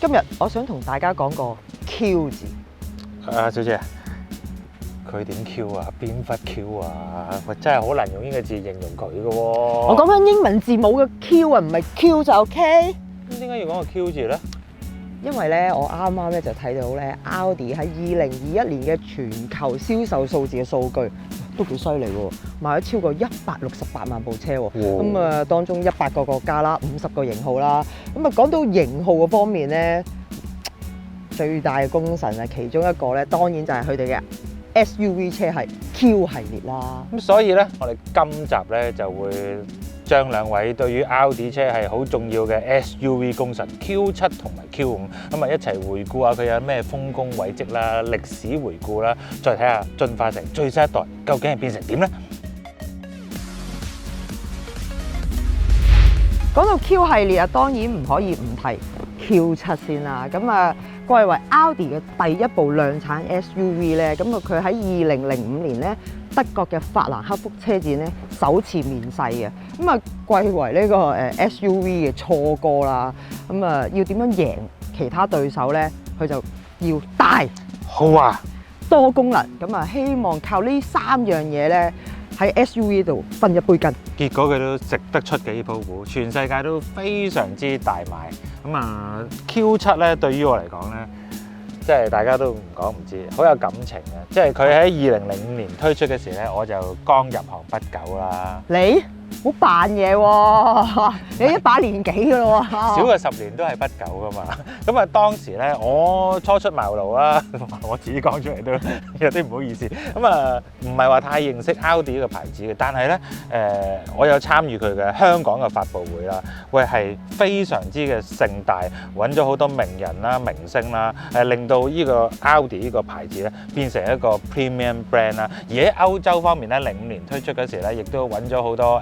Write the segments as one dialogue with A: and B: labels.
A: 今日我想同大家講個 Q 字。
B: 小姐，佢點 Q 啊？邊忽 Q 啊？喂，真係好難用呢個字形容佢嘅喎。
A: 我講緊英文字母嘅 Q 啊，唔係 Q 就 OK。
B: 咁點解要講個 Q 字咧？
A: 因為咧，我啱啱咧就睇到咧，Audi 喺2021年嘅全球銷售數字嘅數據都幾犀利喎，賣咗超過168萬部車喎。咁啊，當中100個國家啦，50個型號啦。咁啊，講到型號嘅方面咧，最大嘅功臣啊，其中一個咧，當然就係佢哋嘅 SUV 車系 Q 系列啦。
B: 咁所以咧，我哋今集咧就會將兩位對於 Audi 車係好重要嘅 SUV 功臣 Q7 同埋 Q5，咁啊一齊回顧下佢有咩豐功偉績啦、歷史回顧啦，再睇下進化成最新一代究竟係變成點咧？
A: 講到 Q 系列啊，當然唔可以唔提 Q7 先啦。咁啊，貴為 Audi 嘅第一部量產 SUV 咧，咁啊佢喺2005年咧德國嘅法蘭克福車展咧首次面世嘅。咁啊貴為呢個SUV 嘅初哥啦。咁啊要點樣贏其他對手咧？佢就要大、
B: 好啊，
A: 多功能。咁啊希望靠呢3樣嘢咧喺 SUV 度分一杯羹。
B: 結果佢都值得出幾鋪股，全世界都非常之大賣。咁啊 Q7 咧對於我嚟講咧，即係大家都唔講唔知，好有感情嘅。即係佢喺2005年推出嘅時咧，我就剛入行不久啦。
A: 你好扮嘢喎！你一把年紀㗎咯喎，
B: 少過10年都係不久噶嘛。咁啊當時咧，我初出茅廬啦，我自己講出嚟都有啲唔好意思。咁啊唔係話太認識 Audi 呢個牌子嘅，但係咧我有參與佢嘅香港嘅發佈會啦，會係非常之嘅盛大，揾咗好多名人啦、明星啦，令到呢個 Audi 呢個牌子咧變成一個 premium brand 啦。而喺歐洲方面咧，05年推出嗰時咧，亦都揾咗好多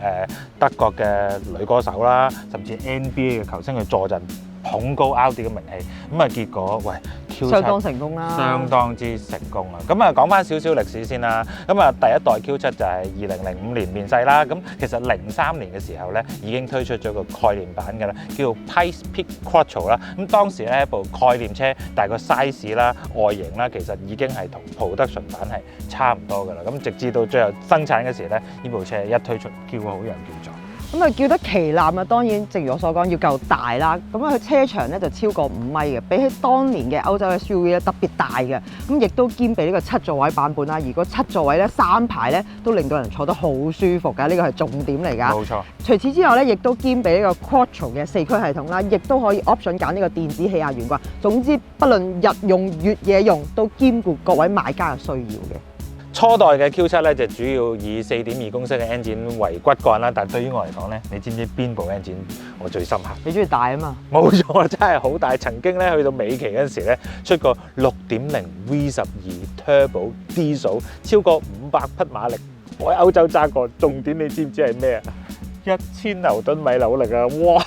B: 德國嘅女歌手啦，甚至 NBA 嘅球星去助陣，捧高 Audi 嘅名氣。咁啊結果，喂 Q7
A: 相當成功啦，
B: 相當之成功啊！咁啊講翻少少歷史先啦。咁啊第一代 Q7 就係2005年面世啦。咁其實03年嘅時候咧已經推出咗個概念版㗎啦，叫做 Pikes-Peak Quattro 啦。咁當時咧一部概念車，但係個 size 啦、外形啦，其實已經係同普德純版係差唔多㗎啦。咁直至到最後生產嘅時咧，呢部車一推出，叫好人叫座。
A: 咁啊叫得旗艦啊，當然正如我所講，要夠大啦。咁啊佢車長咧就超過5米嘅，比起當年嘅歐洲 SUV 咧特別大嘅。咁亦都兼備呢個7座位版本啦。而個7座位咧3排咧都令到人坐得好舒服㗎，呢個係重點嚟㗎。
B: 冇錯。
A: 除此之外咧，亦都兼備呢個 Quattro 嘅4驅系統啦，亦都可以 option 揀呢個電子氣壓懸掛。總之，不論日用、越野用，都兼顧各位買家嘅需要嘅。
B: 初代嘅 Q7 咧就主要以4.2公升嘅 engine 為骨幹啦，但對於我嚟講咧，你知唔知邊部 engine 我最深刻？
A: 你中意大啊嘛？
B: 冇錯，真係好大。曾經咧去到尾期嗰陣時咧，出過6.0 V12 Turbo Diesel， 超過500匹馬力。我喺歐洲揸過，重點你知唔知係咩啊？1000牛頓米扭力啊！哇，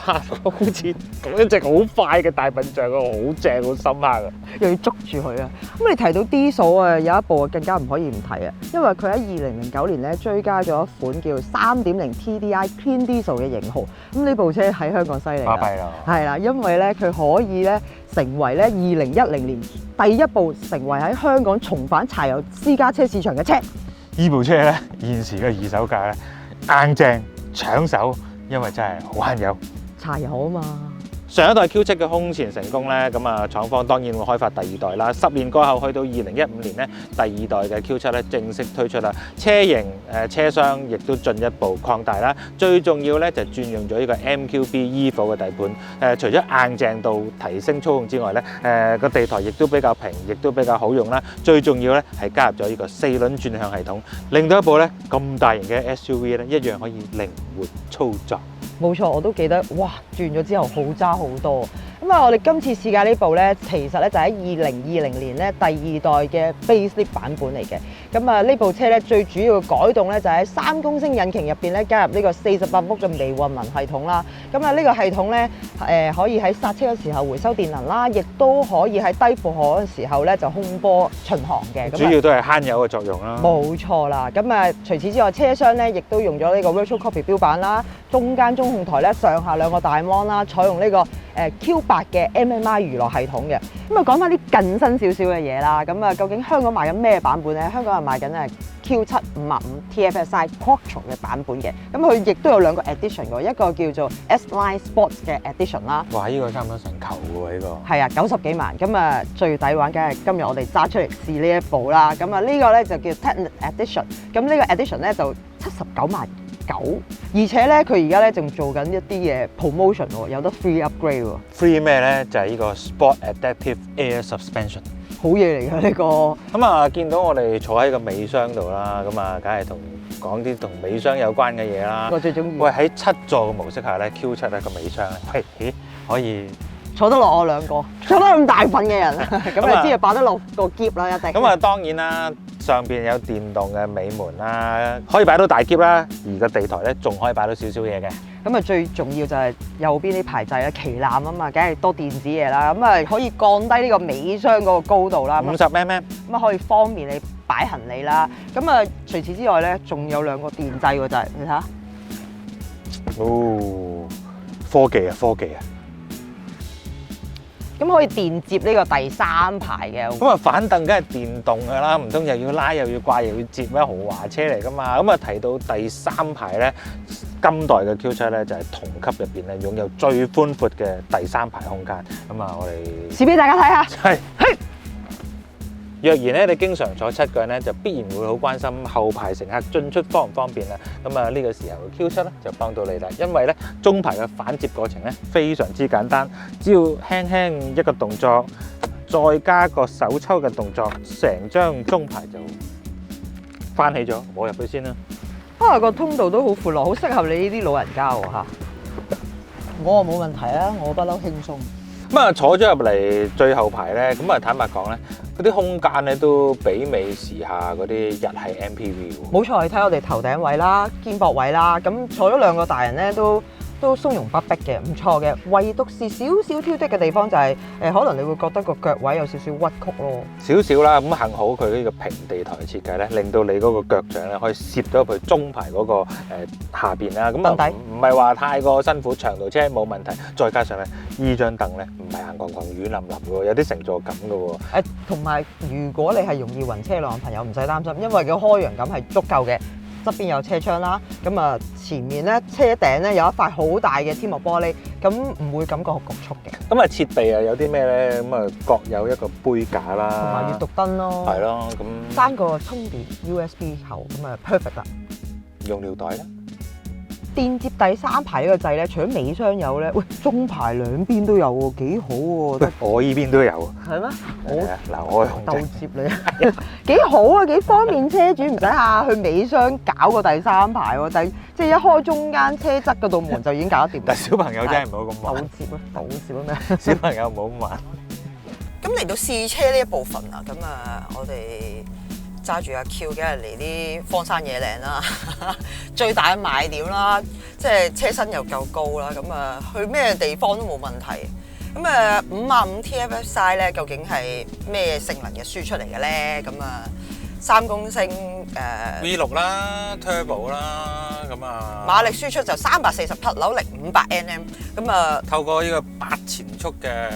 B: 好似一隻好快嘅大笨象啊，好正，好深刻啊！
A: 又要捉住佢啊！咁你提到 Diesel 啊，有一部更加唔可以唔提啊，因為佢喺2009年咧追加咗一款叫3.0 TDI Clean Diesel 嘅型號。咁呢部車喺香港犀利啦，係啦，因為咧佢可以咧成為咧2010年第一部成為喺香港重返柴油私家車市場嘅車。
B: 呢部車咧現時嘅二手價咧硬正搶手，因為真係好慳油，
A: 柴油啊嘛。
B: 上一代 Q7 嘅空前成功咧，咁啊廠方當然會開發第二代啦。10年過後，去到2015年咧，第二代嘅 Q7 咧正式推出啦。車型車廂亦都進一步擴大啦。最重要咧就轉用咗呢個 MQB Evo 嘅底盤。除咗硬淨度提升操控之外咧，個地台亦都比較平，亦都比較好用啦。最重要咧係加入咗呢個4輪轉向系統，令到一部咧咁大型嘅 SUV 咧一樣可以靈活操作。
A: 冇錯，我都記得，哇！轉咗之後好揸好多。咁啊，我哋今次試駕呢部咧，其實咧就喺2020年咧第二代嘅 Facelift 版本嚟嘅。咁啊，呢部車咧最主要嘅改動咧就喺3公升引擎入邊咧加入呢個48伏嘅微混能系統啦。咁啊，呢個系統咧可以喺剎車嘅時候回收電能啦，亦都可以喺低負荷嗰陣時候咧就空波巡航嘅。
B: 主要都係慳油嘅作用啦。
A: 冇錯啦。咁啊，除此之外，車廂咧亦都用咗呢個 Virtual Cockpit 標板啦，中間中控台咧上下2個大 mon 啦，採用呢個 Q8嘅 MMI 娛樂系統嘅。咁啊講翻啲近身少少嘅嘢啦，咁啊究竟香港賣緊咩版本咧？香港係賣緊Q755 TFSI Quattro 嘅版本嘅，咁佢亦都有兩個 edition 嘅，一個叫做 S-Line Sports 嘅 edition 啦。
B: 哇！呢個差唔多成球嘅喎，呢個。
A: 係啊，90幾萬，咁啊最抵玩梗係今日我哋揸出嚟試呢一部啦。咁啊呢個咧就叫 Technic Edition，咁呢個 edition 咧就79萬9，而且咧佢而家咧仲做緊一啲嘅 promotion 喎，有得 free upgrade 喎。
B: Free 咩咧？就係呢個 Sport Adaptive Air Suspension。
A: 好嘢嚟㗎呢個。
B: 咁啊，見到我哋坐喺個尾箱度啦，咁啊，梗係講啲同尾箱有關嘅嘢啦。
A: 我最中意。
B: 喂，喺7座嘅模式下咧 ，Q7咧個尾箱咧，喂，咦，可以
A: 坐得落我兩個，坐得咁大份嘅人，咁你知啊，擺得落個篋啦一定。
B: 咁啊，當然啦，上邊有電動嘅尾門啦，可以擺到大篋啦，而個地台咧仲可以擺到少少嘢嘅。
A: 咁啊，最重要就係右邊啲排掣啦，旗艦啊嘛，梗係多電子嘢啦，咁啊可以降低呢個尾箱嗰個高度啦。
B: 50mm，
A: 咁啊可以方便你擺行李啦。咁啊除此之外咧，仲有兩個電掣喎，就係你睇下。
B: 哦，科技啊，科技啊！
A: 咁可以電接呢個第三排嘅。
B: 咁啊，反凳梗係電動㗎啦，唔通又要拉又要掛又要接咩？豪華車嚟㗎嘛。咁啊，提到第三排咧，今代嘅 Q7咧就係同級入邊咧擁有最寬闊嘅第三排空間。咁啊，我哋
A: 試俾大家睇下。
B: 係。若然咧，你經常坐7個人咧，就必然會好關心後排乘客進出方唔方便啦。咁啊，呢個時候 Q7咧就幫到你啦，因為咧中排嘅反接過程咧非常之簡單，只要輕輕一個動作，再加個手抽嘅動作，成張中排就翻起咗。我入去先啦。
A: 啊，個通道都好闊落，好適合你呢啲老人家喎嚇。我啊冇問題啊，我不嬲輕鬆。
B: 咁啊，坐咗入嚟最後排咧，咁啊坦白講咧，嗰啲空間咧都媲美時下嗰啲日系 MPV 喎。
A: 冇錯，你睇我哋頭頂位啦、肩膊位啦，咁坐咗兩個大人咧都鬆容不迫嘅，唔錯嘅。唯獨是少少挑剔嘅地方就係可能你會覺得個腳位有少少屈曲咯。
B: 少少啦，咁幸好佢呢個平地台嘅設計咧，令到你嗰個腳掌咧可以攝咗入去中排嗰個下邊啦。咁啊唔係話太過辛苦，長途車冇問題。再加上咧，依張凳咧唔係硬咣咣軟腍腍嘅喎，有啲乘坐感嘅喎。
A: 同埋如果你係容易暈車浪嘅朋友，唔使擔心，因為個開揚感係足夠嘅。側邊有車窗啦，咁啊前面咧車頂咧有一塊好大嘅天幕玻璃，咁唔會感覺好局促嘅。
B: 咁啊設備啊有啲咩咧？咁啊各有一個杯架啦，
A: 同埋閱讀燈咯。
B: 係咯，咁
A: 3個充電 USB 口，咁啊 perfect 啦。
B: 用尿袋咧？
A: 電接第三排呢個掣咧，除咗尾箱有咧，喂中排兩邊都有喎，幾好喎。
B: 我依邊都有。
A: 係咩？
B: 我
A: 鬥接你，幾好啊，幾方便車主，唔使下去尾箱搞個第三排喎，即係一開中間車側嗰道門就已經搞得掂。
B: 但小朋友真係唔好咁玩。
A: 鬥接啊，鬥接啊咩？
B: 小朋友唔好咁玩。
A: 咁嚟到試車呢一部分啊，咁啊我哋揸住阿 Q， 梗係嚟啲荒山野嶺啦，最大嘅賣點啦，即係車身又夠高啦，咁啊去咩地方都冇問題。咁啊55 TFSI 咧，究竟係咩性能嘅輸出嚟嘅咧？咁啊3公升
B: V6 啦 ，Turbo 啦，咁啊
A: 馬力輸出就340匹，扭力500 Nm， 咁啊
B: 透過呢個8前速嘅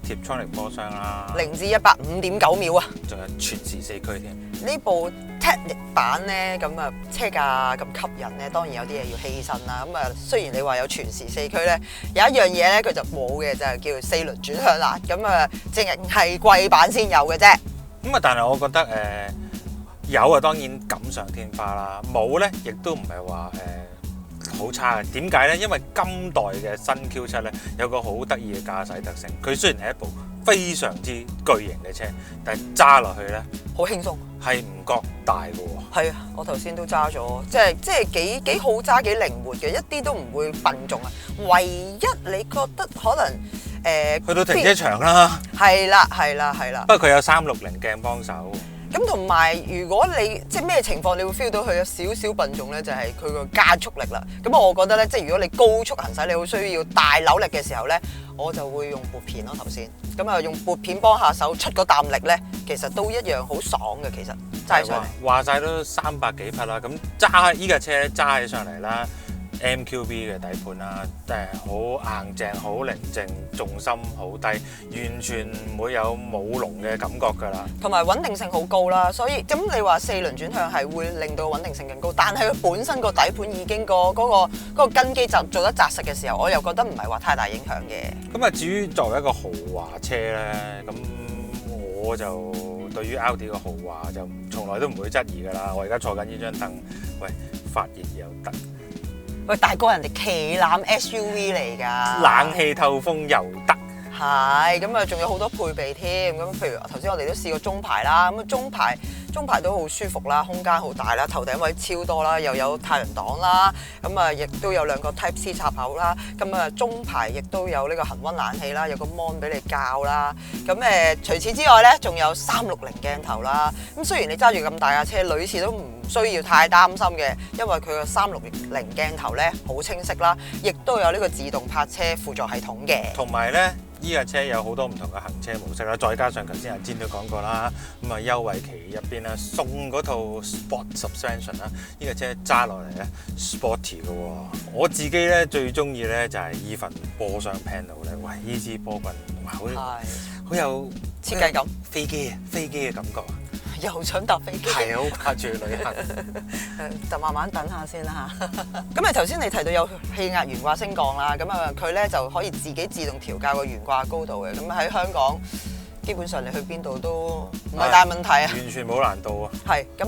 B: Tiptronic 波箱啦
A: ，0至100 5.9秒啊，
B: 仲有全時4驅添。
A: 呢部 Technic 版咧，咁啊車價咁吸引咧，當然有啲嘢要犧牲啦。咁啊，雖然你話有全時4驅咧，有一樣嘢咧佢就冇嘅，就係叫4輪轉向啦。咁啊，淨係貴版先有嘅啫。
B: 咁啊，但係我覺得有啊，當然錦上添花啦。冇咧，亦都唔係話好差嘅。點解咧？因為今代嘅新 Q7咧有個好得意嘅駕駛特性。佢雖然係一部非常之巨型嘅車，但係揸落去咧
A: 好輕鬆，
B: 係唔覺大嘅喎。
A: 係啊，我頭先都揸咗，即係幾好揸，幾靈活嘅，一啲都唔會笨重啊。唯一你覺得可能
B: 去到停車場啦，
A: 係啦。
B: 不過佢有360鏡幫手。
A: 咁同埋，如果你即係咩情況，你會 feel 到佢有少少笨重咧，就係佢個加速力啦。咁我覺得咧，即係如果你高速行駛，你好需要大扭力嘅時候咧，我就會用撥片咯頭先。咁啊，用撥片幫下手出個啖力咧，其實都一樣好爽嘅。其實揸上嚟
B: 話晒都300幾匹啦，咁揸依架車揸起上嚟啦， MQB 嘅底盤啦，好硬淨、好寧靜，重心好低，完全唔會有舞龍嘅感覺㗎啦。
A: 同埋穩定性好高啦，所以咁你話4輪轉向係會令到穩定性更高，但係佢本身個底盤已經嗰個根基就做得紮實嘅時候，我又覺得唔係話太大影響嘅。
B: 咁啊，至於作為一個豪華車咧，咁我就對於 Audi 嘅豪華就從來都唔會質疑㗎啦。我而家坐緊呢張凳，喂，發熱又得。
A: 喂，大哥，人哋旗艦 SUV 嚟㗎，
B: 冷氣透風又得，
A: 係咁啊，仲有好多配備添。咁譬如頭先我哋都試過中排啦，咁啊中排都好舒服啦，空間好大啦，頭頂位超多啦，又有太陽擋啦，咁啊亦都有2個 Type C 插口啦，咁啊中排亦都有呢個恆溫冷氣啦，有個 mon 俾你校啦，咁除此之外咧，仲有360鏡頭啦。咁雖然你揸住咁大架車，女士都唔需要太擔心嘅，因為佢個360鏡頭咧好清晰啦，亦都有呢個自動泊車輔助系統嘅。
B: 同埋咧，呢架車有好多唔同嘅行車模式啦，再加上頭先阿詹都講過啦，咁啊優惠期入邊咧送嗰套 Sport Suspension 啦，呢架車揸落嚟咧 sporty 嘅喎。我自己咧最中意咧就係依份波箱 panel 咧，喂，呢支波棍哇好有
A: 設計感，
B: 飛機嘅感覺啊！
A: 又想搭飛機，
B: 係好掛住旅行，
A: 就慢慢等下先啦嚇。咁頭先你提到有氣壓懸掛升降啦，咁啊佢咧就可以自己自動調校個懸掛高度嘅。咁喺香港基本上你去邊度都唔係大問題啊，
B: 完全冇難度啊。
A: 係咁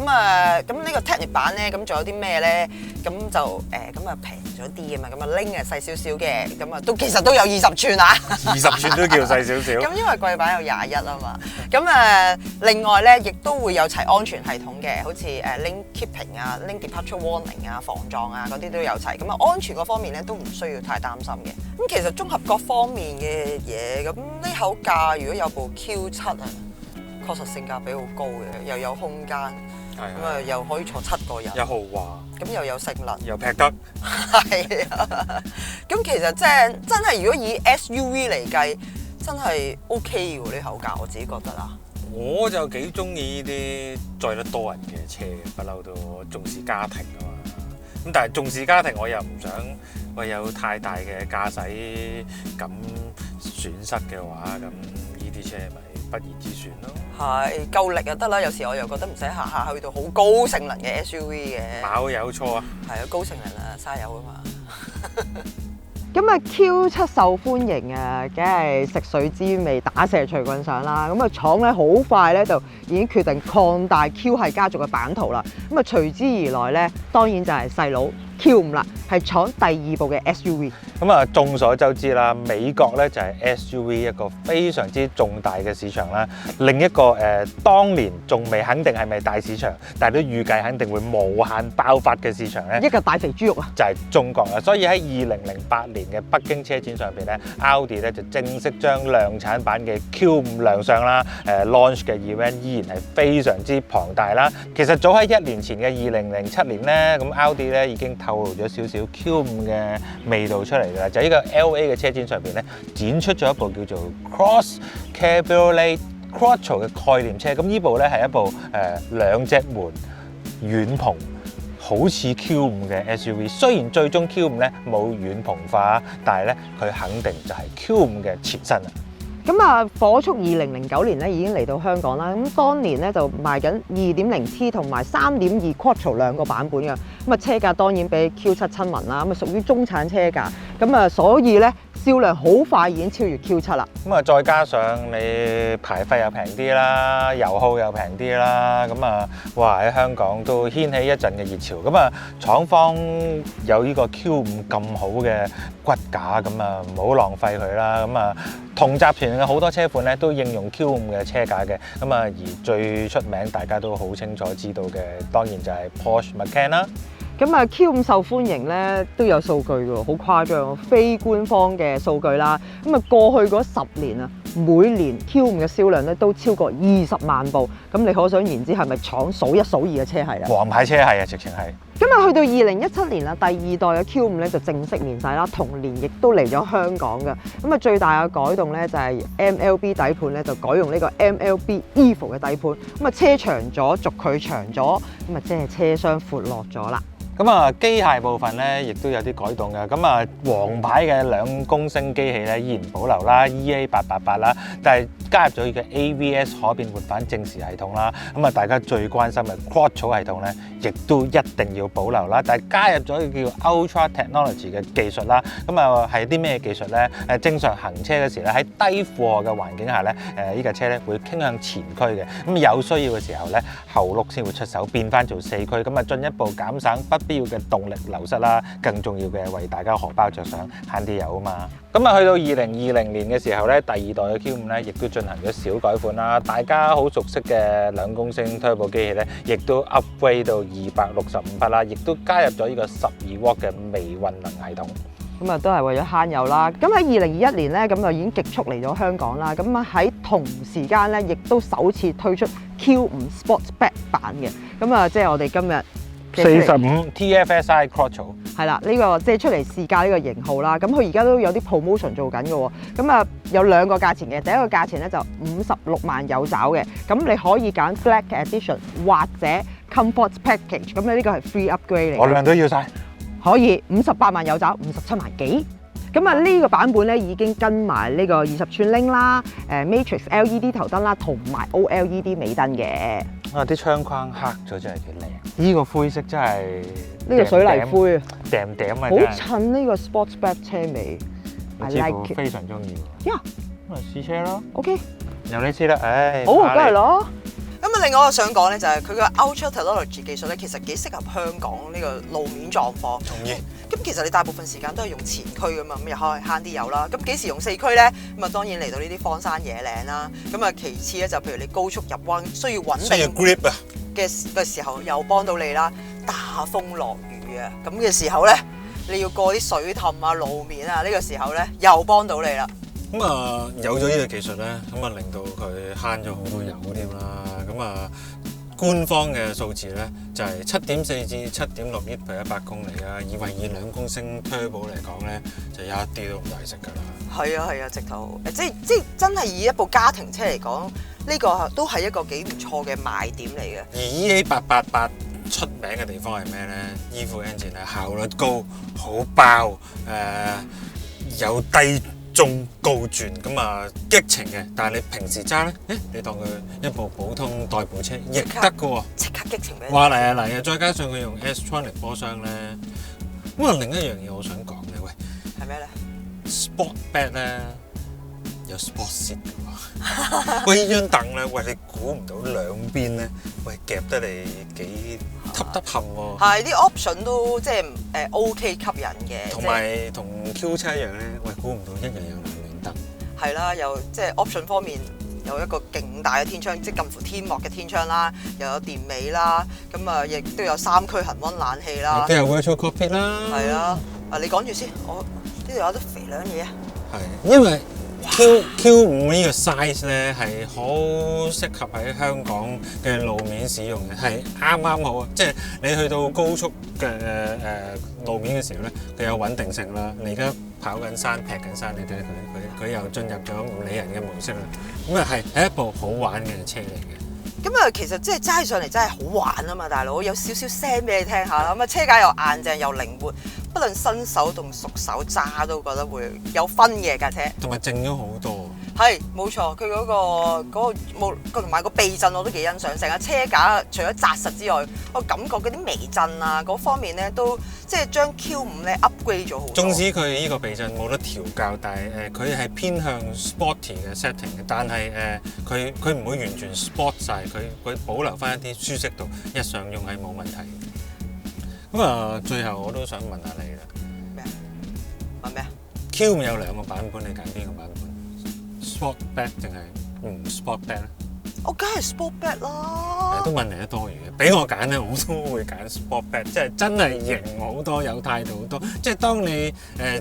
A: 咁呢個 Technic 版咧，咁仲有啲咩咧？咁就咁啊平咗啲啊嘛，咁啊拎細少少嘅，咁啊其實都有20寸啊
B: ，20寸都叫細少少。
A: 咁因為貴版有21啊嘛，咁另外咧亦都會有齊安全系統嘅，好似Lane Keeping 啊、Lane Departure Warning 啊、防撞啊嗰啲都有齊，咁啊安全嗰方面咧都唔需要太擔心嘅。咁其實綜合各方面嘅嘢，咁呢口價如果有部 Q7啊，確實性價比好高嘅，又有空間，咁啊又可以坐7個人，
B: 又豪華，
A: 咁又有性能，
B: 又劈得，
A: 係啊！咁其實真係如果以 SUV 嚟計，真係 OK 喎呢口價，我自己覺得啊。
B: 我就幾中意呢啲載得多人嘅車，不嬲都重視家庭啊嘛。咁但係重視家庭，我又唔想喂有太大嘅駕駛感損失嘅話，咁呢啲車咪不二之選咯。
A: 係夠力就得啦，有時我又覺得唔使下下去到好高性能嘅 SUV 嘅。
B: 冇有錯啊！
A: 係啊，高性能啊，嘥油啊嘛。咁啊 Q7 受歡迎啊，梗係食水之味打蛇隨棍上啦。咁啊廠咧好快咧就已經決定擴大 Q 系家族嘅版圖啦。咁啊隨之而來咧，當然就係細佬 Q5啦，係廠第2部嘅 SUV。
B: 咁啊，眾所周知啦，美國咧就係 SUV 一個非常之重大嘅市場啦。另一個當年仲未肯定係咪大市場，但係都預計肯定會無限爆發嘅市場咧，
A: 一個大肥豬肉啊！
B: 就係中國啦。所以喺2008年嘅北京車展上邊咧，Audi 咧就正式將量產版嘅 Q5 亮相啦。launch 嘅 event 依然係非常之龐大啦。其實早喺1年前嘅2007年咧，咁 Audi 咧已經透露咗少少 Q5 嘅味道出嚟。就呢個 LA 嘅車展上邊咧，展出咗一部叫做 Cross Cabriolet Quattro 嘅概念車。咁呢部咧係一部2隻門遠篷，好似 Q5 嘅 SUV。雖然最終 Q5 咧冇遠篷化，但係咧佢肯定就係 Q5 嘅前身啊！咁啊，火速2009年咧已經嚟到香港啦。咁當年咧就賣緊 2.0T 同埋3.2 Quattro 2個版本嘅。咁啊車價當然比 Q7 親民啦。咁啊屬於中產車價。咁啊所以咧銷量好快已經超越 Q7 啦。咁啊再加上你牌費又平啲啦，油耗又平啲啦。咁啊哇喺香港都掀起一陣嘅熱潮。咁啊廠方有呢個 Q5 咁好嘅骨架，咁啊唔好浪費佢啦。咁啊同集團嘅好多車款咧都應用 Q5 嘅車架嘅，咁啊而最出名大家都好清楚知道嘅，當然就係 Porsche Macan 啦。咁啊 Q5 受歡迎咧都有數據㗎，好誇張，非官方嘅數據啦。咁啊過去嗰10年啊，每年 Q5 嘅銷量咧都超過20萬部，咁你可想而知係咪廠數一數二嘅車系啦？王牌車系啊，直情係。咁啊，去到2017年啦，第2代嘅 Q5咧就正式面世啦，同年亦都嚟咗香港嘅。咁啊，最大嘅改動咧就係 MLB 底盤咧就改用呢個 MLB Evo 嘅底盤，咁啊車長咗，軸距長咗，咁啊即係車廂闊落咗啦。咁啊，機械部分咧，亦都有啲改動嘅。咁啊，皇牌嘅兩公升機器咧，依然保留啦 EA888啦，但係加入咗佢嘅 AVS 可變活反正時系統啦。咁啊，大家最關心嘅 Quattro 系統咧，亦都一定要保留啦。但係加入咗叫 Ultra Technology 嘅技術啦。咁啊，係啲咩技術咧？正常行車嗰時咧，喺低負荷嘅環境下咧，呢架車咧會傾向前驅嘅。咁有需要嘅時候咧，後轆先會出手變翻做四驅，咁啊進一步減省不必要嘅動力流失啦。更重要嘅為大家荷包着想，慳啲油啊嘛。咁啊去到2020年嘅時候咧，第二代嘅 Q5咧亦都進行咗小改款啦。大家好熟悉嘅兩公升 turbo 機器咧，亦都 upgrade 到265匹啦，亦都加入咗呢個12W 嘅微混能系統。
A: 咁啊，都係為咗慳油啦。咁喺2021年咧，咁就已經極速嚟咗香港啦。咁啊喺同時間咧，亦都首次推出 Q5 Sportback 版嘅。咁啊，即係我哋今日
B: 45 TFSI Quattro
A: 係啦，呢個即係出嚟試駕呢個型號啦。咁佢而家都有啲 promotion 做緊嘅喎。咁啊有兩個價錢嘅，第一個價錢咧就56萬有找嘅。咁你可以揀 Black Edition 或者 Comfort Package。咁咧呢個係 free upgrade 嚟嘅。
B: 我兩都要晒。
A: 可以58萬有找，57萬幾。咁啊呢個版本咧已經跟埋呢個20寸鈴啦、Matrix LED 頭燈啦，同埋 OLED 尾燈嘅。
B: 啊！啲窗框黑咗真係幾靚，呢個灰色真係
A: 呢個水泥灰啊，
B: 掟啊！
A: 好襯呢個 Sportback 車尾。
B: I like it，非常中意喎。
A: 呀，
B: 咁啊試車咯。
A: OK。
B: 由你試啦，唉。
A: 好，梗係咯。
C: 咁啊，另外我想講咧，就係佢個 Ultra Technology 技術咧，其實幾適合香港呢個路面狀況。
B: 同意。
C: 咁其實你大部分時間都係用前驅噶嘛，咁又可以慳啲油啦。咁幾時用四驅咧？咁啊當然嚟到呢啲荒山野嶺啦。咁啊其次咧就譬如你高速入彎需要穩定
B: grip 啊
C: 嘅時候，又幫到你啦。打風落雨啊，咁嘅時候咧，你要過啲水氹啊路面啊，呢個時候咧又幫到你啦。
D: 咁啊，有咗呢個技術咧，咁啊令到佢慳咗好多油添啦。咁啊，官方嘅數字咧就係7.4至7.6 Lit/100公里啦。以兩公升 turbo 嚟講咧，就一啲都唔大食㗎啦。
C: 係啊，直頭即真係以一部家庭車嚟講，呢個都係一個幾唔錯嘅賣點嚟嘅。
D: 而 EA888 出名嘅地方係咩咧？E-Fuel engine 係效率高，好爆，有低中高轉，咁啊激情嘅。但係你平時揸咧，你當佢一部普通代步車亦得㗎喎。
C: 即刻激情俾你。
D: 話嚟啊，再加上佢用 S-tronic 波箱咧，咁啊另一樣嘢我想講嘅，喂，
C: 係咩咧
D: ？Sportback 咧有 sport seat 㗎喎。喂，呢張凳咧，喂，你估唔到兩邊咧，喂夾得你幾揼冚喎。
C: 係啲 option 都即係OK 吸引嘅。
D: 同埋同 Q7一樣咧，喂，估唔到一樣有兩面燈。
C: 係啦，又即係 option 方面有一個勁大嘅天窗，即係近乎天幕嘅天窗啦，又有電尾啦，咁啊亦都有3區恒溫冷氣啦。
D: 都有 virtual cockpit 啦。
C: 係啦，啊你講住先，我呢度有啲肥兩嘢啊。
D: 係，因為Q5呢個 size 咧係好適合喺香港嘅路面使用嘅，係啱好啊！即係你去到高速嘅路面嘅時候咧，佢有穩定性啦。你而家跑緊山、劈緊山，你睇佢又進入咗唔理人嘅模式啦。咁啊係一部好玩嘅車嚟嘅。
C: 咁啊，其實即係揸上嚟真係好玩啊嘛，大佬有少少聲俾你聽下啦。咁啊，車架又硬淨又靈活，不論新手同熟手揸都覺得會有分嘅架車。
D: 同埋靜咗好多。
C: 係冇錯，佢嗰個冇同埋個避震我都幾欣賞。成架車架除咗紮實之外，我感覺嗰啲微震啊嗰方面咧都即係將 Q5咧 upgrade 咗好多。
D: 縱使佢呢個避震冇得調校，但係佢係偏向 sporty 嘅 setting 嘅，但係佢唔會完全 sport 晒，佢保留翻一啲舒適度，日常用係冇問題嘅。咁啊，最後我都想問下你啦。
C: 咩啊？問咩啊
D: ？Q5有2個版本，你揀邊個版本？Sportback 定係唔 Sportback 咧？
C: 我梗係 Sportback 啦。
D: 都問你得多餘嘅，俾我揀咧，我都會揀 Sportback，即係真係型好多，有態度好多。即係當你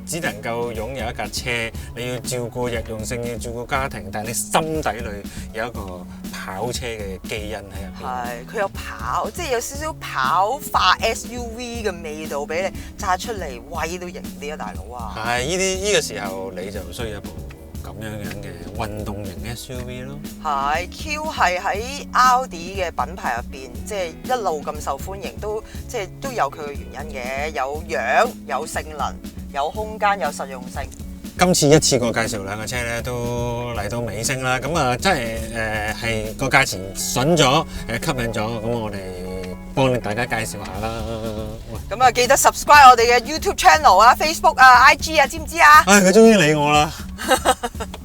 D: 只能夠擁有一架車，你要照顧日用性，要照顧家庭，但係你心底裏有一個跑車嘅基因喺入邊。
C: 係，佢有跑，即係有少少跑化 SUV 嘅味道俾你揸出嚟，威都型啲啊，大佬啊！
D: 係呢個時候你就需要一部咁樣嘅運動型 SUV 咯。
C: 係 Q 係喺 Audi 嘅品牌入邊，即係一路咁受歡迎，都有佢嘅原因嘅，有樣、有性能、有空間、有實用性。
D: 今次一次過介紹兩個車咧，都嚟到尾聲啦。咁啊，真係係個價錢筍咗，吸引咗。咁我哋幫大家介紹下啦。
C: 咁啊，記得 subscribe 我哋嘅 YouTube channel 啊、Facebook 啊、IG 啊，知唔知啊？
D: 唉，佢終於理我啦〜